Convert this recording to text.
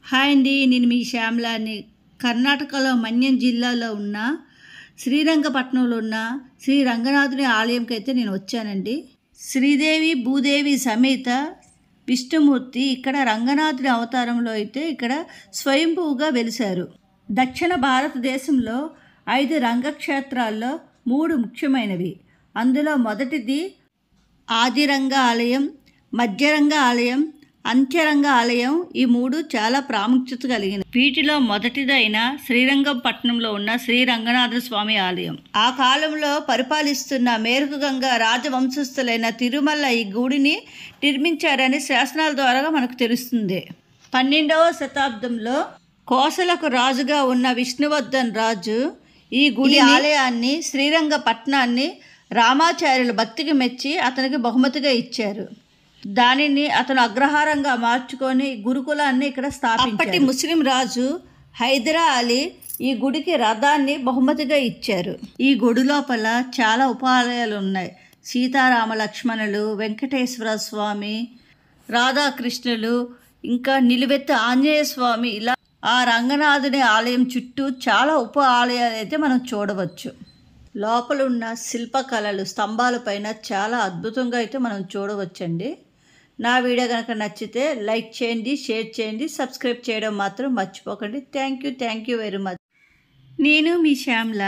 Hi అండి, నేను మీ శ్యామలాని. కర్ణాటకలో మన్యం జిల్లాలో ఉన్న శ్రీరంగపట్నంలో ఉన్న శ్రీ రంగనాథుని ఆలయంకి అయితే నేను వచ్చానండి. శ్రీదేవి భూదేవి సమేత విష్ణుమూర్తి ఇక్కడ రంగనాథుని అవతారంలో అయితే ఇక్కడ స్వయంభూగా వెలిశారు. దక్షిణ భారతదేశంలో 5 రంగక్షేత్రాల్లో 3 ముఖ్యమైనవి. అందులో మొదటిది ఆదిరంగ ఆలయం, మధ్యరంగ ఆలయం, అంత్యరంగ ఆలయం. ఈ 3 చాలా ప్రాముఖ్యత కలిగిన. వీటిలో మొదటిదైన శ్రీరంగపట్నంలో ఉన్న శ్రీ రంగనాథ స్వామి ఆలయం. ఆ కాలంలో పరిపాలిస్తున్న మేరుకుగంగ రాజవంశస్థులైన తిరుమల ఈ గుడిని నిర్మించారని శాసనాల ద్వారా మనకు తెలుస్తుంది. 12వ శతాబ్దంలో కోసలకు రాజుగా ఉన్న విష్ణువర్ధన్ రాజు ఈ గుడి ఆలయాన్ని శ్రీరంగపట్నాన్ని రామాచార్యుల భక్తికి మెచ్చి అతనికి బహుమతిగా ఇచ్చారు. దానిని అతను అగ్రహారంగా మార్చుకొని గురుకులాన్ని ఇక్కడ స్థాపించారు. అప్పటి ముస్లిం రాజు హైదరా అలీ ఈ గుడికి రథాన్ని బహుమతిగా ఇచ్చారు. ఈ గుడి లోపల చాలా ఉపాలయాలు ఉన్నాయి. సీతారామ లక్ష్మణులు, వెంకటేశ్వర స్వామి, రాధాకృష్ణులు, ఇంకా నిలువెత్తు ఆంజనేయ స్వామి, ఇలా ఆ రంగనాథుని ఆలయం చుట్టూ చాలా ఉప ఆలయాలు అయితే మనం చూడవచ్చు. లోపల ఉన్న శిల్పకళలు స్తంభాలపైన చాలా అద్భుతంగా అయితే మనం చూడవచ్చండి. నా వీడియో కనుక నచ్చితే లైక్ చేయండి, షేర్ చేయండి, సబ్స్క్రైబ్ చేయడం మాత్రం మర్చిపోకండి. Thank you very much. నేను మీ శ్యామల.